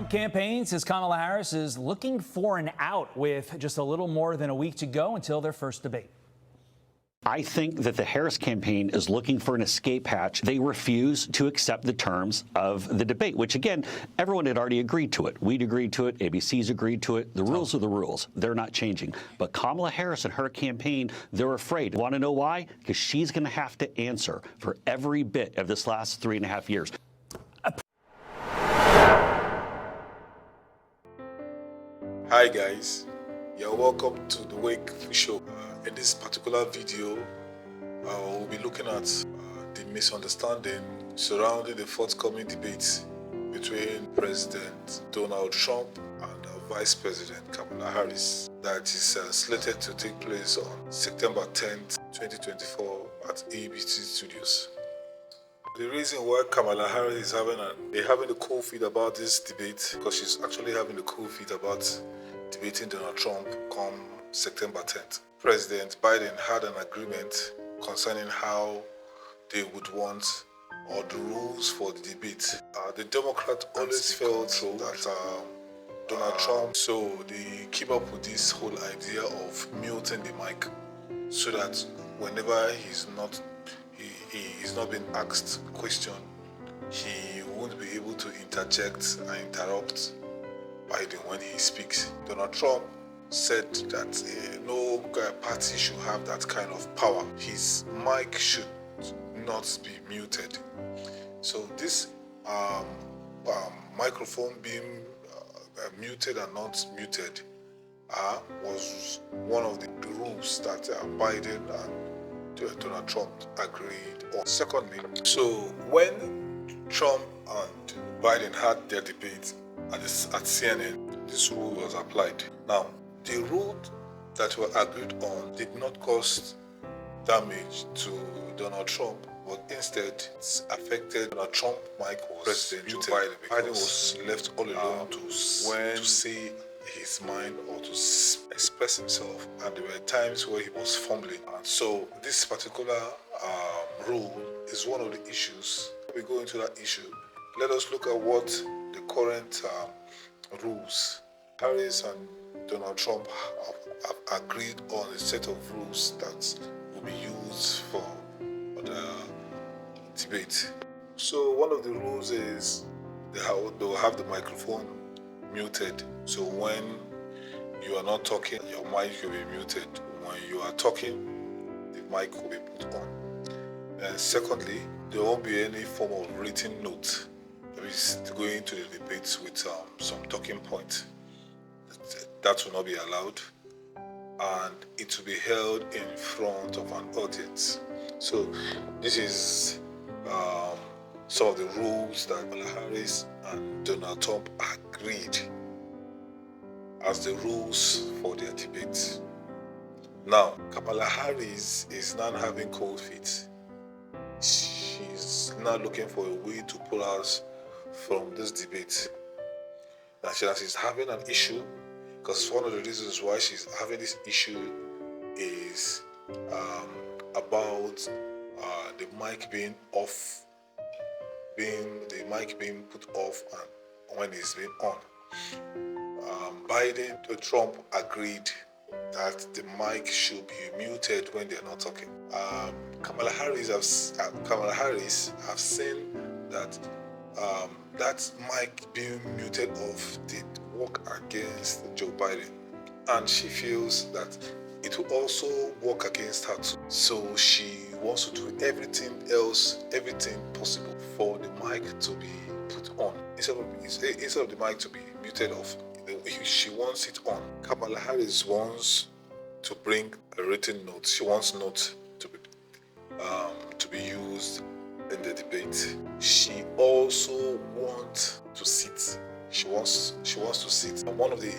Trump campaign says Kamala Harris is looking for an out with just a little more than a week to go until their first debate. I think that the Harris campaign is looking for an escape hatch. They refuse to accept the terms of the debate, which, again, everyone had already agreed to it. We'd agreed to it. ABC's agreed to it. The rules are the rules. They're not changing. But Kamala Harris and her campaign, they're afraid. Want to know why? Because she's going to have to answer for every bit of this last 3.5 years. Hi guys, you're welcome to the Wake Show. In this particular video, we'll be looking at the misunderstanding surrounding the forthcoming debate between President Donald Trump and Vice President Kamala Harris that is slated to take place on September 10th, 2024 at ABC Studios. The reason why Kamala Harris is having a cold feet about this debate, because she's actually having a cold feet about debating Donald Trump come September 10th. President Biden had an agreement concerning how they would want or the rules for the debate. The Democrats always felt that Donald Trump, so they keep up with this whole idea of muting the mic so that whenever he's not being asked a question, he won't be able to interject and interrupt Biden when he speaks. Donald Trump said that no party should have that kind of power. His mic should not be muted. So this microphone being muted and not muted was one of the rules that Biden and Donald Trump agreed on. Secondly, so when Trump and Biden had their debate at CNN, this rule was applied. Now, the rule that were agreed on did not cause damage to Donald Trump, but instead it affected Donald Trump. Mike was President Joe Biden. Biden was left all alone to say his mind or to express himself, and there were times where he was fumbling. And so this particular rule is one of the issues. Before we go into that issue, let us look at what the current rules. Harris and Donald Trump have agreed on a set of rules that will be used for the debate. So one of the rules is they will have the microphone muted. So when you are not talking, your mic will be muted. When you are talking, the mic will be put on. And secondly, there won't be any form of written note. That is going to the debates with some talking points. That will not be allowed, and it will be held in front of an audience. So this is some of the rules that Kamala Harris and Donald Trump agreed as the rules for their debate. Now, Kamala Harris is now having cold feet. She's now looking for a way to pull us from this debate. Now she's having an issue, because one of the reasons why she's having this issue is about the mic being off, the mic being put off and when it's being on. Biden and Trump agreed that the mic should be muted when they're not talking. Kamala Harris have seen that that mic being muted off did work against Joe Biden, and she feels that it will also work against her too. So she wants to do everything possible for the mic to be put on instead of the mic to be muted off. She wants it on. Kamala Harris wants to bring a written note. She wants note to be used in the debate. She also wants to sit. She wants to sit. And one of the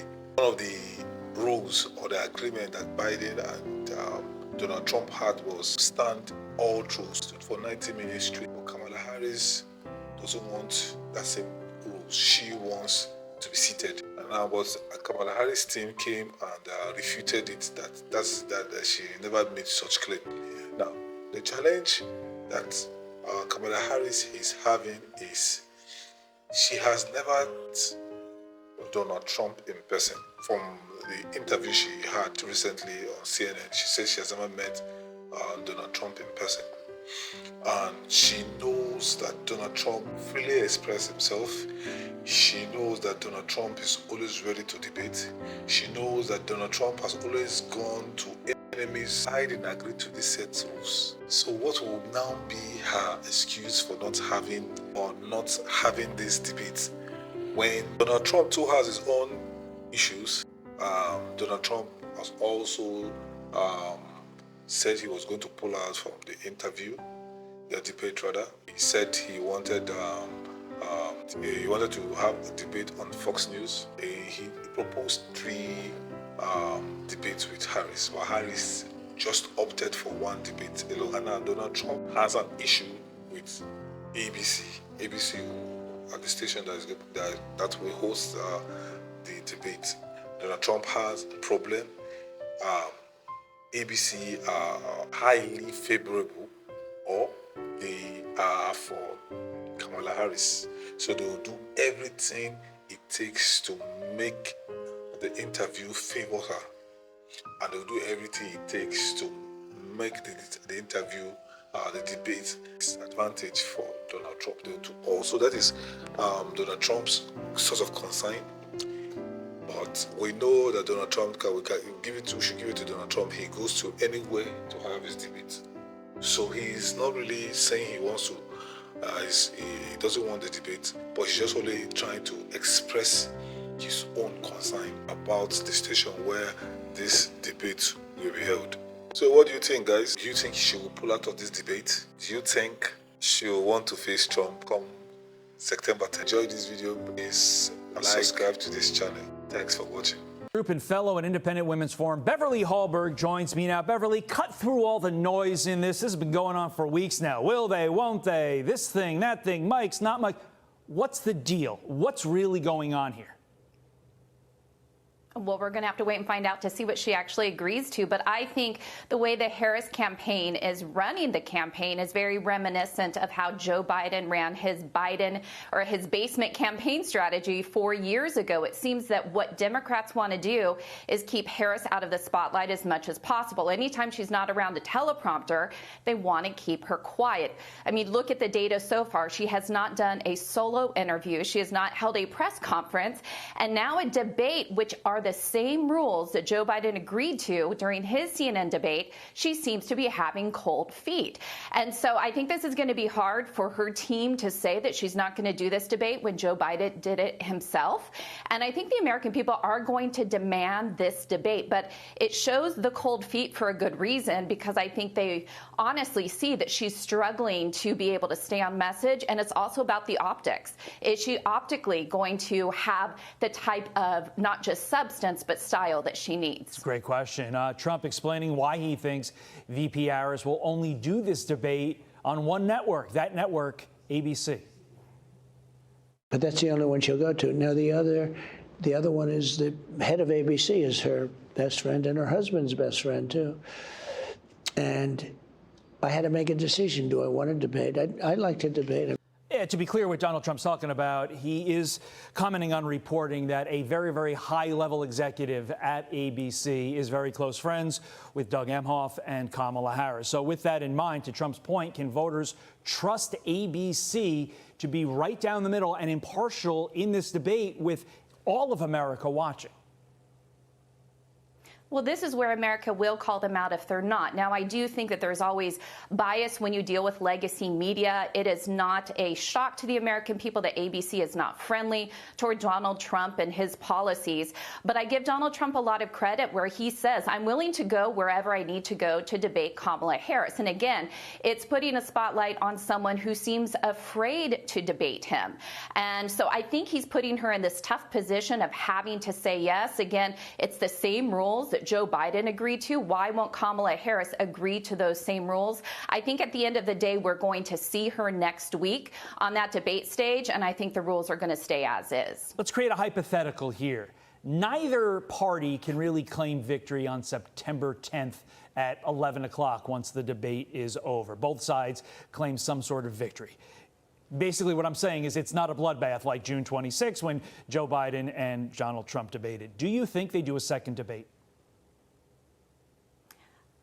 rules or the agreement that Biden and Donald Trump had was stand all through for 90 minutes straight. But Kamala Harris doesn't want that same rule. She wants to be seated. But Kamala Harris' team came and refuted it. That she never made such claim. Now, the challenge that Kamala Harris is having is she has never Donald Trump in person. From the interview she had recently on CNN, she says she has never met Donald Trump in person. And she knows that Donald Trump freely expresses himself. She knows that Donald Trump is always ready to debate. She knows that Donald Trump has always gone to enemies' side and agreed to the set rules. So what will now be her excuse for not having this debate when Donald Trump too has his own issues? Donald Trump has also said he was going to pull out from the debate rather. He said he wanted to have a debate on Fox News. He proposed 3 debates with Harris, but Harris just opted for one debate alone. And now Donald Trump has an issue with ABC. ABC at the station that will host the debate. Donald Trump has a problem. ABC are highly favorable, or they are for Kamala Harris. So they will do everything it takes to make the interview favor her. And they will do everything it takes to make the interview, the debate, advantage for Donald Trump. They will do also. That is Donald Trump's source of concern. But we know that Donald Trump, we should give it to Donald Trump. He goes to anywhere to have his debate. So he's not really saying he wants to, he doesn't want the debate, but he's just only trying to express his own concern about the station where this debate will be held. So what do you think, guys? Do you think she will pull out of this debate? Do you think she will want to face Trump come September 10th? Enjoy this video, please, and subscribe to this channel. Thanks for watching. Group and fellow and Independent Women's Forum, Beverly Hallberg joins me now. Beverly, cut through all the noise in this. This has been going on for weeks now. Will they, won't they? This thing, that thing, Mike's, not Mike. What's the deal? What's really going on here? Well, we're going to have to wait and find out to see what she actually agrees to. But I think the way the Harris campaign is running the campaign is very reminiscent of how Joe Biden ran his basement campaign strategy 4 years ago. It seems that what Democrats want to do is keep Harris out of the spotlight as much as possible. Anytime she's not around a teleprompter, they want to keep her quiet. I mean, look at the data so far. She has not done a solo interview. She has not held a press conference. And now a debate, which are the same rules that Joe Biden agreed to during his CNN debate, she seems to be having cold feet. And so I think this is going to be hard for her team to say that she's not going to do this debate when Joe Biden did it himself. And I think the American people are going to demand this debate. But it shows the cold feet for a good reason, because I think they honestly see that she's struggling to be able to stay on message. And it's also about the optics. Is she optically going to have the type of not just substance, but style that she needs? Great question. Trump explaining why he thinks VP Harris will only do this debate on one network, that network, ABC. But that's the only one she'll go to. Now, the other one is the head of ABC is her best friend and her husband's best friend, too. And I had to make a decision. Do I want to debate? I'd like to debate. Yeah, to be clear what Donald Trump's talking about, he is commenting on reporting that a very, very high-level executive at ABC is very close friends with Doug Emhoff and Kamala Harris. So with that in mind, to Trump's point, can voters trust ABC to be right down the middle and impartial in this debate with all of America watching? Well, this is where America will call them out if they're not. Now, I do think that there's always bias when you deal with legacy media. It is not a shock to the American people that ABC is not friendly toward Donald Trump and his policies. But I give Donald Trump a lot of credit where he says, I'm willing to go wherever I need to go to debate Kamala Harris. And again, it's putting a spotlight on someone who seems afraid to debate him. And so I think he's putting her in this tough position of having to say yes. Again, it's the same rules that Joe Biden agreed to. Why won't Kamala Harris agree to those same rules? I think at the end of the day, we're going to see her next week on that debate stage, and I think the rules are going to stay as is. Let's create a hypothetical here. Neither party can really claim victory on September 10th at 11 o'clock once the debate is over. Both sides claim some sort of victory. basically what I'm saying is it's not a bloodbath like June 26 when Joe Biden and Donald Trump debated. Do you think they do a second debate?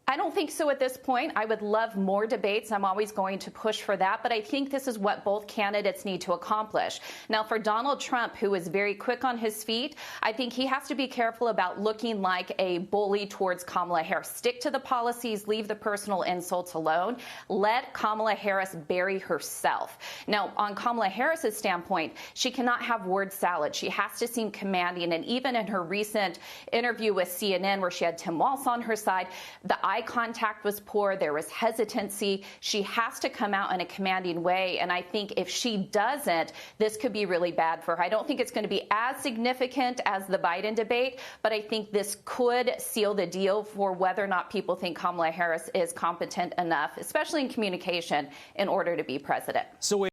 I don't think so at this point. I would love more debates. I'm always going to push for that. But I think this is what both candidates need to accomplish. Now, for Donald Trump, who is very quick on his feet, I think he has to be careful about looking like a bully towards Kamala Harris. Stick to the policies, leave the personal insults alone. Let Kamala Harris bury herself. Now, on Kamala Harris's standpoint, she cannot have word salad. She has to seem commanding. And even in her recent interview with CNN, where she had Tim Walz on her side, the eye contact was poor. There was hesitancy. She has to come out in a commanding way. And I think if she doesn't, this could be really bad for her. I don't think it's going to be as significant as the Biden debate, but I think this could seal the deal for whether or not people think Kamala Harris is competent enough, especially in communication, in order to be president. So